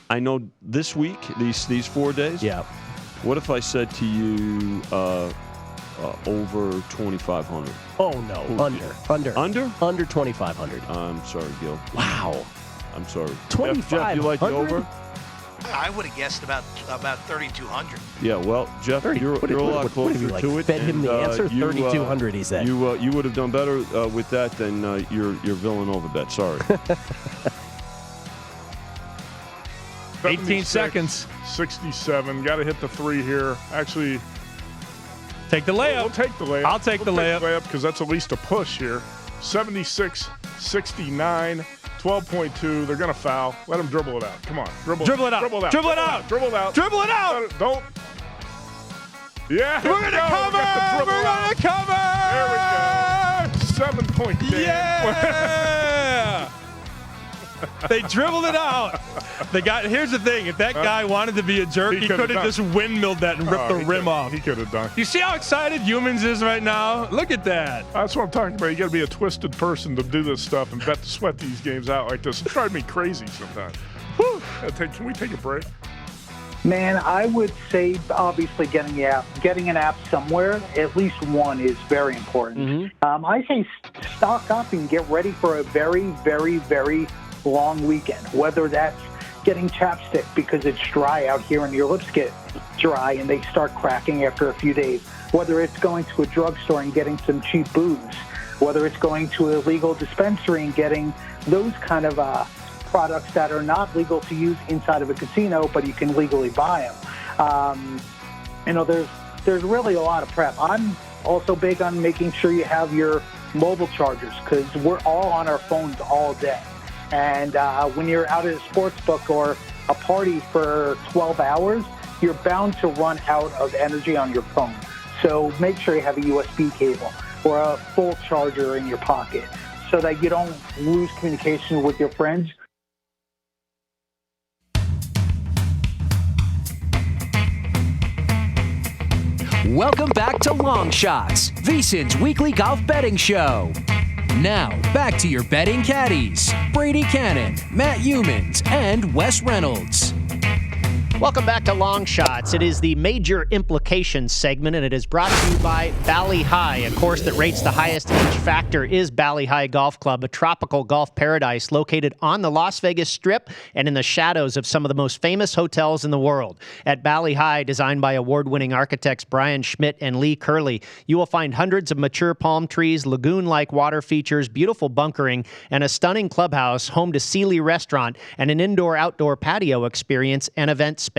I know this week, these 4 days. Yeah. What if I said to you over 2,500? Oh, no. Under. Under? Under 2,500. I'm sorry, Gil. Wow. I'm sorry. 2,500? Jeff, you like the over? I would have guessed about 3,200. Yeah, well, Jeff, you're a lot closer to it. Fed him the answer? 3,200, he said. You would have done better with that than your Villanova bet. Sorry. 18 seconds. 67. Got to hit the 3 here. Actually, take the layup. We'll take the layup. I'll take the layup. Because that's at least a push here. 76-69, 12.2. They're going to foul. Let them dribble it out. Come on. Dribble it out. Dribble it out. Dribble it out. Dribble it out. Dribble it out. Don't. Yeah. We're going to cover. We're going to cover. There we go. 7-point game. Yeah. They dribbled it out. Here's the thing. If that guy wanted to be a jerk, he could have just windmilled that and ripped the rim off. He could have done. You see how excited Humans is right now? Look at that. That's what I'm talking about. You got to be a twisted person to do this stuff and sweat these games out like this. It drives me crazy sometimes. Whew. Can we take a break? Man, I would say obviously getting an app somewhere, at least one, is very important. I say stock up and get ready for a very, very, very long weekend, whether that's getting chapstick because it's dry out here and your lips get dry and they start cracking after a few days, whether it's going to a drugstore and getting some cheap booze, whether it's going to a legal dispensary and getting those kind of products that are not legal to use inside of a casino, but you can legally buy them. There's really a lot of prep. I'm also big on making sure you have your mobile chargers because we're all on our phones all day. And when you're out at a sports book or a party for 12 hours, you're bound to run out of energy on your phone. So make sure you have a USB cable or a full charger in your pocket so that you don't lose communication with your friends. Welcome back to Long Shots, VSiN's weekly golf betting show. Now, back to your betting caddies, Brady Cannon, Matt Humans, and Wes Reynolds. Welcome back to Long Shots. It is the Major Implications segment, and it is brought to you by Bali High. A course that rates the highest H factor is Bali High Golf Club, a tropical golf paradise located on the Las Vegas Strip and in the shadows of some of the most famous hotels in the world. At Bali High, designed by award-winning architects Brian Schmidt and Lee Curley, you will find hundreds of mature palm trees, lagoon-like water features, beautiful bunkering, and a stunning clubhouse home to Sealy Restaurant and an indoor-outdoor patio experience and event space.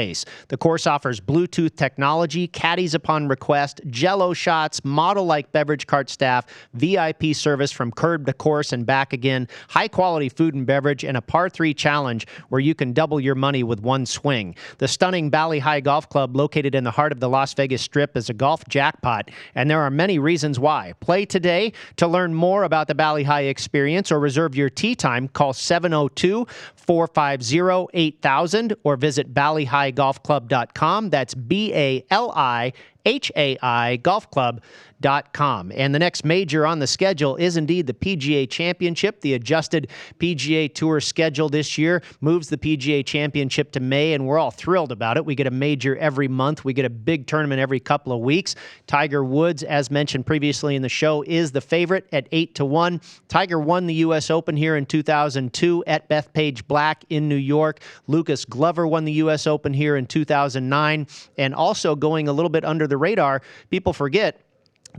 The course offers Bluetooth technology, caddies upon request, Jell-O shots, model-like beverage cart staff, VIP service from curb to course and back again, high-quality food and beverage, and a par 3 challenge where you can double your money with one swing. The stunning Bali High Golf Club, located in the heart of the Las Vegas Strip, is a golf jackpot, and there are many reasons why. Play today. To learn more about the Bali High experience or reserve your tee time, call 702-450-8000 or visit BaliHighGolfClub.com. That's BALIHAI golfclub.com. And the next major on the schedule is indeed the PGA Championship. The adjusted PGA Tour schedule this year moves the PGA Championship to May, and we're all thrilled about it. We get a major every month. We get a big tournament every couple of weeks. Tiger Woods, as mentioned previously in the show, is the favorite at 8-1. Tiger won the U.S. Open here in 2002 at Bethpage Black in New York. Lucas Glover won the U.S. Open here in 2009. And also going a little bit under the radar, people forget,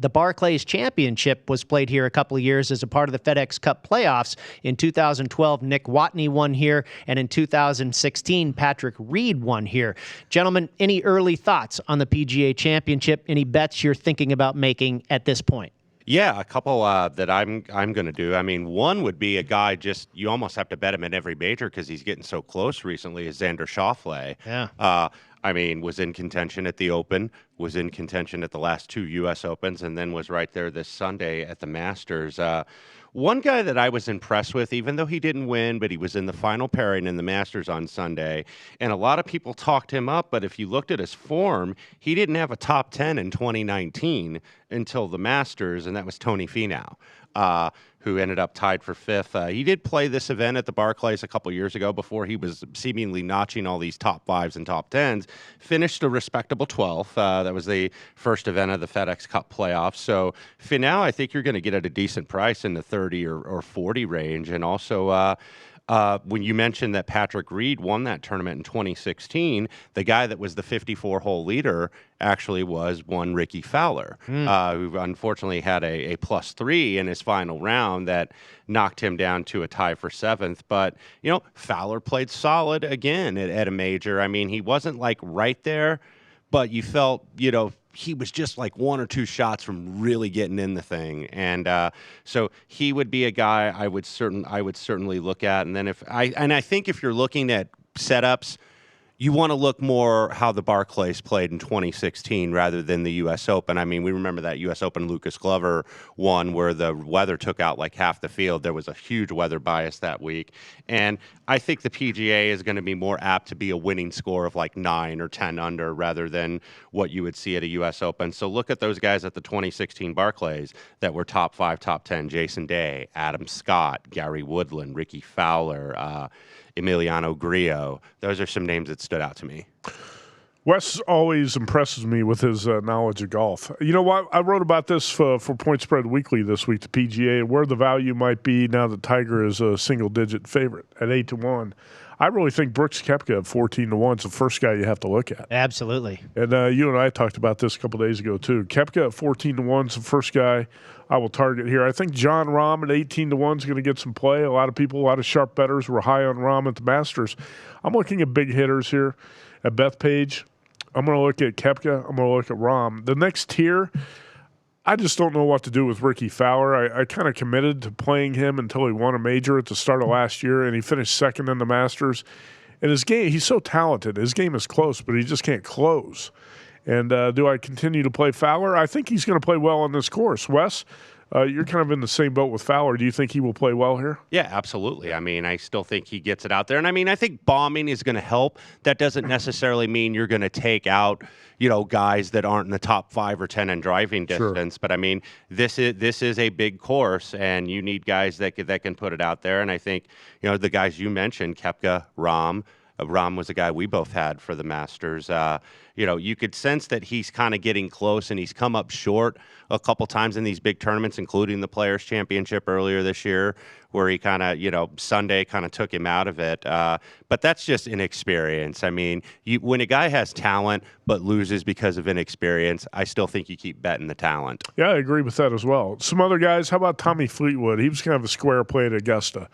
the Barclays Championship was played here a couple of years as a part of the FedEx Cup playoffs. In 2012, Nick Watney won here, and in 2016, Patrick Reed won here. Gentlemen, any early thoughts on the PGA Championship? Any bets you're thinking about making at this point? Yeah, a couple that I'm going to do. I mean, one would be a guy you almost have to bet him in every major because he's getting so close recently, is Xander Schauffele. Yeah. Was in contention at the Open, was in contention at the last 2 U.S. Opens, and then was right there this Sunday at the Masters. One guy that I was impressed with, even though he didn't win, but he was in the final pairing in the Masters on Sunday, and a lot of people talked him up, but if you looked at his form, he didn't have a top 10 in 2019 until the Masters, and that was Tony Finau. Who ended up tied for 5th. He did play this event at the Barclays a couple years ago before he was seemingly notching all these top 5s and top 10s. Finished a respectable 12th. That was the first event of the FedEx Cup playoffs. So Finau, I think you're going to get at a decent price in the 30 or 40 range. And also, when you mentioned that Patrick Reed won that tournament in 2016, the guy that was the 54-hole leader actually was one Ricky Fowler, who unfortunately had a +3 in his final round that knocked him down to a tie for 7th. But, Fowler played solid again at a major. I mean, he wasn't like right there, but you felt, he was just like one or two shots from really getting in the thing. And so he would be a guy I would certainly look at. And then I think if you're looking at setups, you want to look more how the Barclays played in 2016 rather than the U.S. Open. I mean, we remember that U.S. Open Lucas Glover one where the weather took out like half the field. There was a huge weather bias that week. And I think the PGA is going to be more apt to be a winning score of like 9 or 10 under rather than what you would see at a U.S. Open. So look at those guys at the 2016 Barclays that were top 5, top 10. Jason Day, Adam Scott, Gary Woodland, Ricky Fowler, Emiliano Grillo. Those are some names that stood out to me. Wes always impresses me with his knowledge of golf. You know what? I wrote about this for Point Spread Weekly this week, the PGA, and where the value might be now that Tiger is a single-digit favorite at 8-1. I really think Brooks Koepka at 14-1 is the first guy you have to look at. Absolutely. And you and I talked about this a couple days ago, too. Koepka at 14-1 is the first guy I will target here. I think John Rahm at 18-1 is going to get some play. A lot of sharp bettors were high on Rahm at the Masters. I'm looking at big hitters here at Bethpage. I'm going to look at Koepka. I'm going to look at Rahm. The next tier, I just don't know what to do with Ricky Fowler. I kind of committed to playing him until he won a major at the start of last year, and he finished second in the Masters. And his game, he's so talented. His game is close, but he just can't close. And do I continue to play Fowler? I think he's going to play well on this course. Wes, you're kind of in the same boat with Fowler. Do you think he will play well here? Yeah, absolutely. I mean, I still think he gets it out there. And I mean, I think bombing is going to help. That doesn't necessarily mean you're going to take out, guys that aren't in the top 5 or 10 in driving distance. Sure. But I mean, this is a big course, and you need guys that can put it out there. And I think, the guys you mentioned, Koepka, Rahm. Rahm was a guy we both had for the Masters. You could sense that he's kind of getting close, and he's come up short a couple times in these big tournaments, including the Players' Championship earlier this year, where he kind of, Sunday kind of took him out of it. But that's just inexperience. I mean, when a guy has talent but loses because of inexperience, I still think you keep betting the talent. Yeah, I agree with that as well. Some other guys, how about Tommy Fleetwood? He was kind of a square play at Augusta.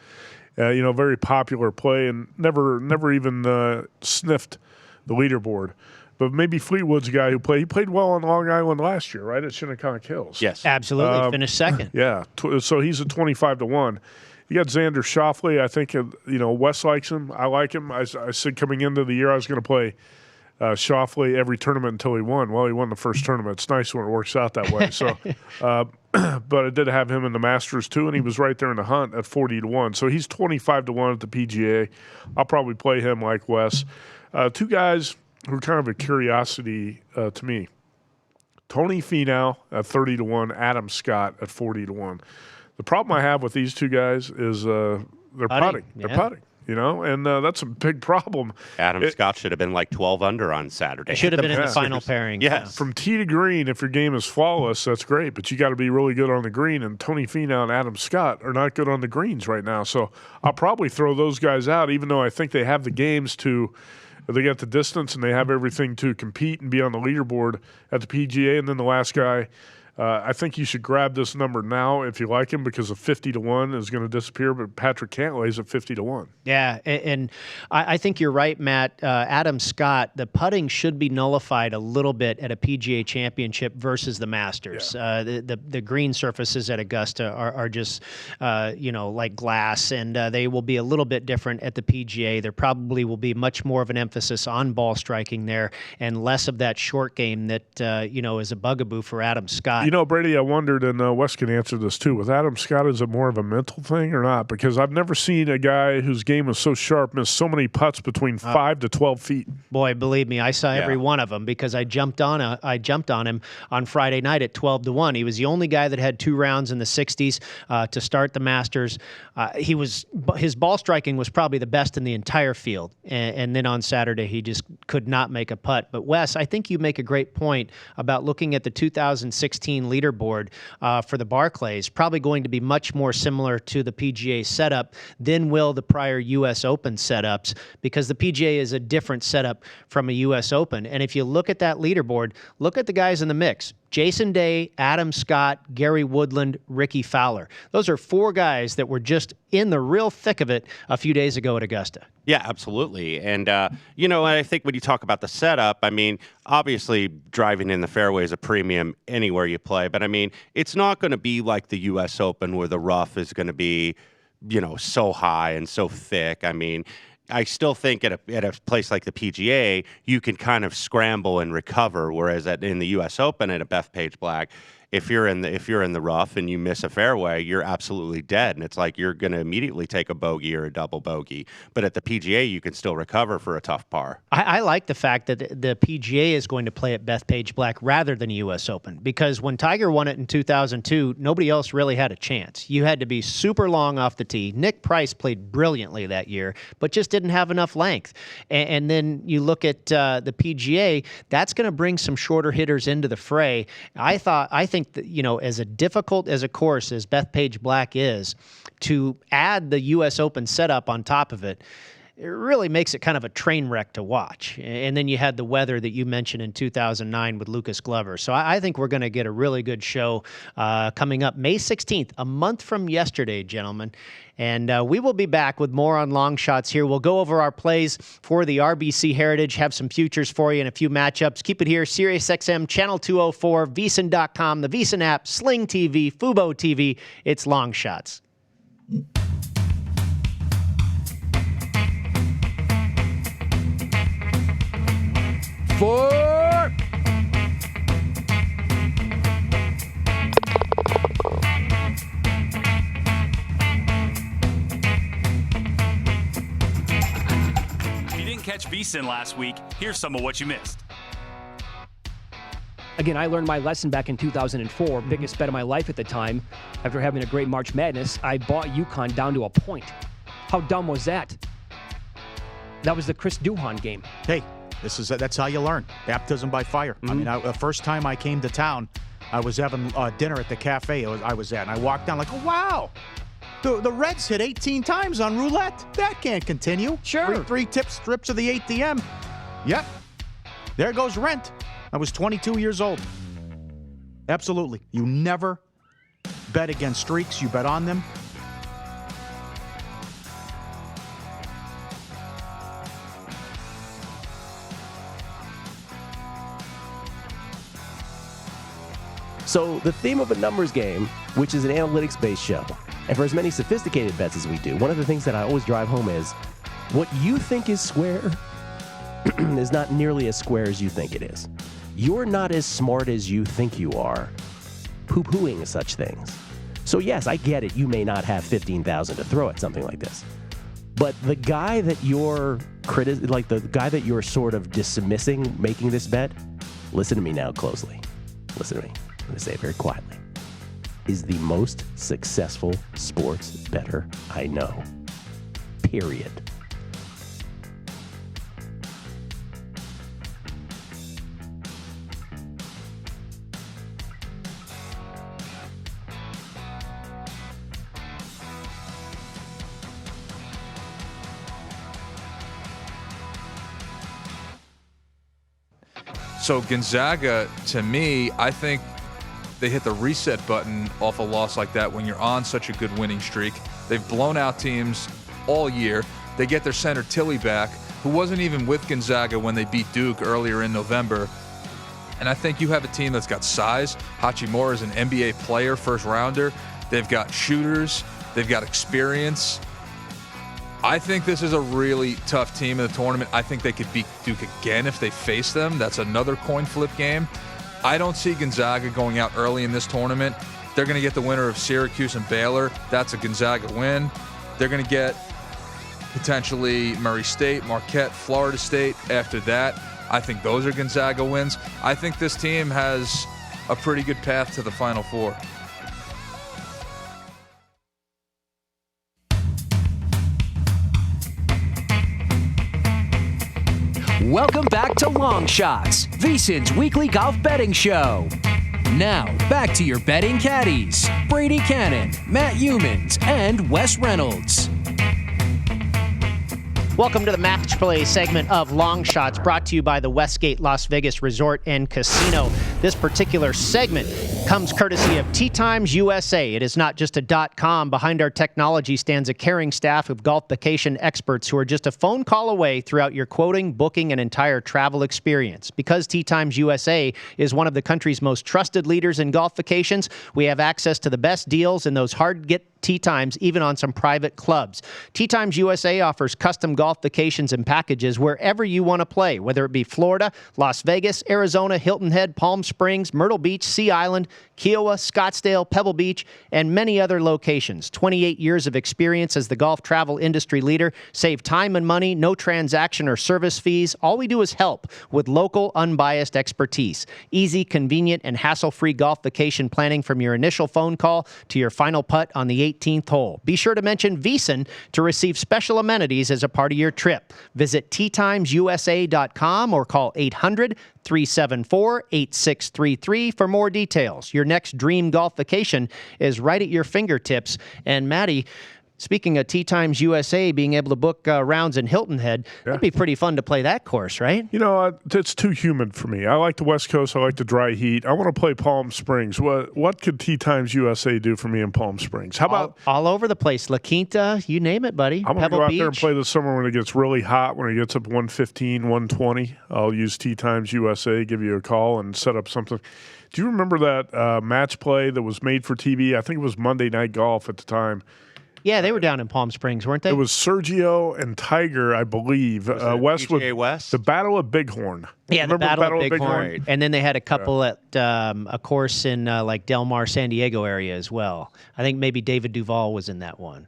Very popular play and never even sniffed the leaderboard. But maybe Fleetwood's a guy who played well on Long Island last year, right, at Shinnecock Hills. Yes. Absolutely. Finished second. Yeah. So he's a 25-1. You got Xander Schauffele. I think, Wes likes him. I like him. I said coming into the year I was going to play Schauffele every tournament until he won. Well, he won the first tournament. It's nice when it works out that way. So, but I did have him in the Masters too, and he was right there in the hunt at 40-1. So he's 25-1 at the PGA. I'll probably play him like Wes. Two guys who are kind of a curiosity to me. Tony Finau at 30-1, Adam Scott at 40-1. The problem I have with these two guys is they're putting. They're putting. And that's a big problem. Adam Scott should have been like 12 under on Saturday. Should have been in the final pairing. Yes. From tee to green, if your game is flawless, that's great, but you got to be really good on the green, and Tony Finau and Adam Scott are not good on the greens right now. So I'll probably throw those guys out, even though I think they have the games to – they got the distance and they have everything to compete and be on the leaderboard at the PGA. And then the last guy – I think you should grab this number now if you like him, because a 50-1 is going to disappear. But Patrick Cantlay's at 50-1. Yeah, and I think you're right, Matt. Adam Scott, the putting should be nullified a little bit at a PGA Championship versus the Masters. Yeah. The green surfaces at Augusta are just like glass, and they will be a little bit different at the PGA. There probably will be much more of an emphasis on ball striking there, and less of that short game that is a bugaboo for Adam Scott. Brady, I wondered, and Wes can answer this too, with Adam Scott, is it more of a mental thing or not? Because I've never seen a guy whose game is so sharp miss so many putts between 5 to 12 feet. Boy, believe me, I saw every one of them, because I jumped on him on Friday night at 12-1. He was the only guy that had 2 rounds in the 60s to start the Masters. His ball striking was probably the best in the entire field, and then on Saturday he just could not make a putt. But Wes, I think you make a great point about looking at the 2016 leaderboard for the Barclays, probably going to be much more similar to the PGA setup than will the prior U.S. Open setups, because the PGA is a different setup from a U.S. Open. And if you look at that leaderboard, look at the guys in the mix. Jason Day, Adam Scott, Gary Woodland, Ricky Fowler. Those are 4 guys that were just in the real thick of it a few days ago at Augusta. Yeah, absolutely. And, I think when you talk about the setup, I mean, obviously driving in the fairway is a premium anywhere you play. But, I mean, it's not going to be like the U.S. Open where the rough is going to be, so high and so thick. I mean, I still think at a place like the PGA, you can kind of scramble and recover, whereas in the U.S. Open at a Bethpage Black, if you're in the rough and you miss a fairway, you're absolutely dead, and it's like you're going to immediately take a bogey or a double bogey. But at the PGA, you can still recover for a tough par. I like the fact that the PGA is going to play at Bethpage Black rather than U.S. Open, because when Tiger won it in 2002, nobody else really had a chance. You had to be super long off the tee. Nick Price played brilliantly that year, but just didn't have enough length. And then you look at the PGA, that's going to bring some shorter hitters into the fray. I think that, as difficult as a course as Bethpage Black is, to add the U.S. Open setup on top of it, it really makes it kind of a train wreck to watch. And then you had the weather that you mentioned in 2009 with Lucas Glover. So I think we're going to get a really good show coming up May 16th, a month from yesterday, gentlemen. And we will be back with more on Long Shots here. We'll go over our plays for the RBC Heritage, have some futures for you and a few matchups. Keep it here, SiriusXM, Channel 204, VSiN.com, the VSiN app, Sling TV, Fubo TV. It's Long Shots. For If you didn't catch VSiN last week, here's some of what you missed. Again, I learned my lesson back in 2004, biggest bet of my life at the time. After having a great March Madness, I bought UConn down to a point. How dumb was that? That was the Chris Duhon game. Hey, that's how you learn. Baptism by fire. I mean, the first time I came to town, I was having dinner at the cafe I was at, and I walked down like, oh, wow. The Reds hit 18 times on roulette. That can't continue. Sure. Three strips of the ATM. Yep. There goes rent. I was 22 years old. Absolutely. You never bet against streaks. You bet on them. So the theme of a numbers game, which is an analytics-based show, and for as many sophisticated bets as we do, one of the things that I always drive home is what you think is square is not nearly as square as you think it is. You're not as smart as you think you are, poo-pooing such things. So yes, I get it. You may not have $15,000 to throw at something like this, but the guy that you're the guy that you're sort of dismissing making this bet, listen to me now closely. Listen to me. I'm going to say it very quietly. Is the most successful sports bettor I know. Period. So Gonzaga, to me, I think they hit the reset button off a loss like that when you're on such a good winning streak. They've blown out teams all year. They get their center Tilly back, who wasn't even with Gonzaga when they beat Duke earlier in November. And I think you have a team that's got size. Hachimura is an NBA player, first rounder. They've got shooters. They've got experience. I think this is a really tough team in the tournament. I think they could beat Duke again if they face them. That's another coin flip game. I don't see Gonzaga going out early in this tournament. They're going to get the winner of Syracuse and Baylor. That's a Gonzaga win. They're going to get potentially Murray State, Marquette, Florida State after that. I think those are Gonzaga wins. I think this team has a pretty good path to the Final Four. Welcome back to Long Shots, VSiN's weekly golf betting show. Now, back to your betting caddies, Brady Cannon, Matt Humans, and Wes Reynolds. Welcome to the match play segment of Long Shots, brought to you by the Westgate Las Vegas Resort and Casino. This particular segment comes courtesy of Tee Times USA. It is not just a .com. Behind our technology stands a caring staff of golf vacation experts who are just a phone call away throughout your quoting, booking, and entire travel experience. Because Tee Times USA is one of the country's most trusted leaders in golf vacations, we have access to the best deals in those hard-to-get tee times, even on some private clubs. Tee Times USA offers custom golf vacations and packages wherever you want to play, whether it be Florida, Las Vegas, Arizona, Hilton Head, Palm Springs, Myrtle Beach, Sea Island, Kiowa, Scottsdale, Pebble Beach, and many other locations. 28 years of experience as the golf travel industry leader. Save time and money, no transaction or service fees. All we do is help with local, unbiased expertise. Easy, convenient, and hassle-free golf vacation planning from your initial phone call to your final putt on the 18th hole. Be sure to mention VEASAN to receive special amenities as a part of your trip. Visit teatimesusa.com or call 800-374-8633 for more details. Your next dream golf vacation is right at your fingertips. And Maddie, speaking of Tee Times USA being able to book rounds in Hilton Head, that'd be pretty fun to play that course, right? You know, it's too humid for me. I like the West Coast. I like the dry heat. I want to play Palm Springs. What could Tee Times USA do for me in Palm Springs? How about all over the place? La Quinta, you name it, buddy. I'm going to Pebble go out Beach. there and play this summer when it gets really hot, when it gets up 115, 120. I'll use Tee Times USA, give you a call, and set up something. Do you remember that match play that was made for TV? I think it was Monday Night Golf at the time. Yeah, they were down in Palm Springs, weren't they? It was Sergio and Tiger, I believe. West with West? The Battle of Bighorn. Yeah, Remember the Battle of Bighorn. And then they had a couple at a course in like Del Mar, San Diego area as well. I think maybe David Duval was in that one.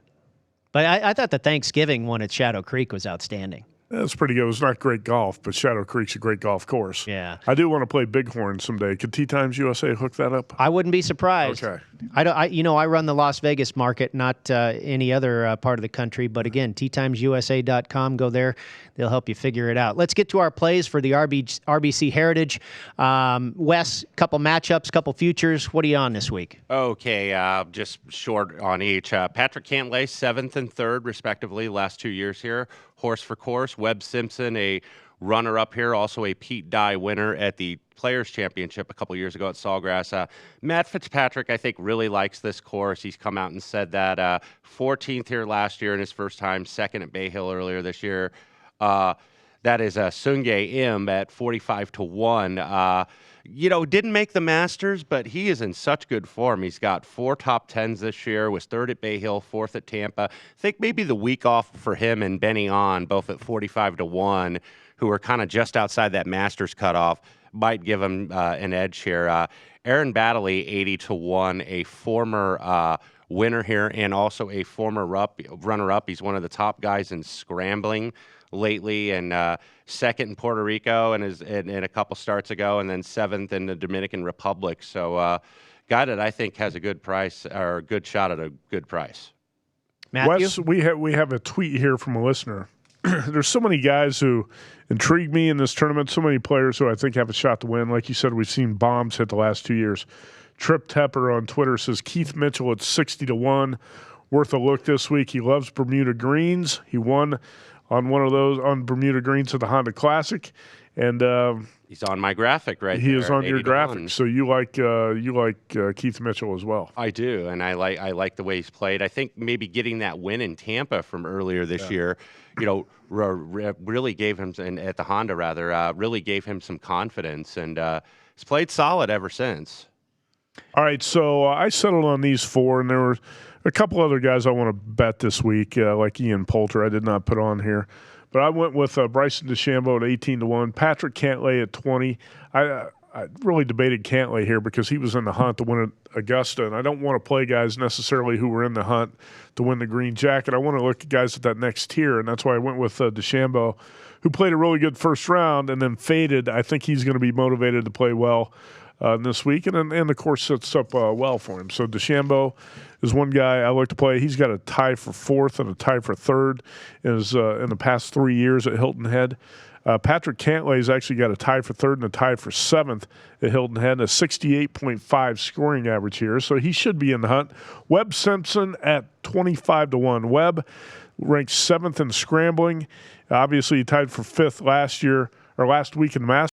But I thought the Thanksgiving one at Shadow Creek was outstanding. That's pretty good. It was not great golf, but Shadow Creek's a great golf course. Yeah. I do want to play Bighorn someday. Could Tee Times USA hook that up? I wouldn't be surprised. Okay. I run the Las Vegas market, not any other part of the country. But again, teatimesusa.com. Go there. They'll help you figure it out. Let's get to our plays for the RBC Heritage. Wes, couple matchups, couple futures. What are you on this week? Okay, just short on each. Patrick Cantlay, 7th and 3rd, respectively, last 2 years here. Horse for course. Webb Simpson, a runner-up here, also a Pete Dye winner at the Players' Championship a couple years ago at Sawgrass. Matt Fitzpatrick, I think, really likes this course. He's come out and said that 14th here last year in his first time, 2nd at Bay Hill earlier this year. That is Sungjae Im at 45-1. Didn't make the Masters, but he is in such good form. He's got 4 top 10s this year, was 3rd at Bay Hill, 4th at Tampa. I think maybe the week off for him and Benny On, both at 45-1, who are kind of just outside that Masters cutoff, might give him an edge here. Aaron Baddeley, 80-1, a former winner here and also a former runner-up. He's one of the top guys in scrambling lately, and 2nd in Puerto Rico and is in a couple starts ago, and then 7th in the Dominican Republic. So guy that I think has a good price or a good shot at a good price. Matthew? Wes, we have a tweet here from a listener. There's so many guys who intrigue me in this tournament, so many players who I think have a shot to win. Like you said, we've seen bombs hit the last 2 years. Trip Tepper on Twitter says Keith Mitchell at 60-1. Worth a look this week. He loves Bermuda greens. He won on one of those on Bermuda greens at the Honda Classic, and he's on my graphic right He there, is on your graphic, so you like Keith Mitchell as well. I do, and I like the way he's played. I think maybe getting that win in Tampa from earlier this year, really gave him, and at the Honda rather, really gave him some confidence, and he's played solid ever since. All right, so I settled on these 4, and there were a couple other guys I want to bet this week, like Ian Poulter. I did not put on here. But I went with Bryson DeChambeau at 18-1, Patrick Cantlay at 20. I really debated Cantlay here because he was in the hunt to win at Augusta, and I don't want to play guys necessarily who were in the hunt to win the green jacket. I want to look at guys at that next tier, and that's why I went with DeChambeau, who played a really good first round and then faded. I think he's going to be motivated to play well this week, and the course sets up well for him. So DeChambeau is one guy I like to play. He's got a tie for 4th and a tie for 3rd in the past 3 years at Hilton Head. Patrick Cantlay's actually got a tie for 3rd and a tie for 7th at Hilton Head, and a 68.5 scoring average here, so he should be in the hunt. Webb Simpson at 25-1. Webb ranked 7th in scrambling. Obviously, he tied for 5th last week in the Masters.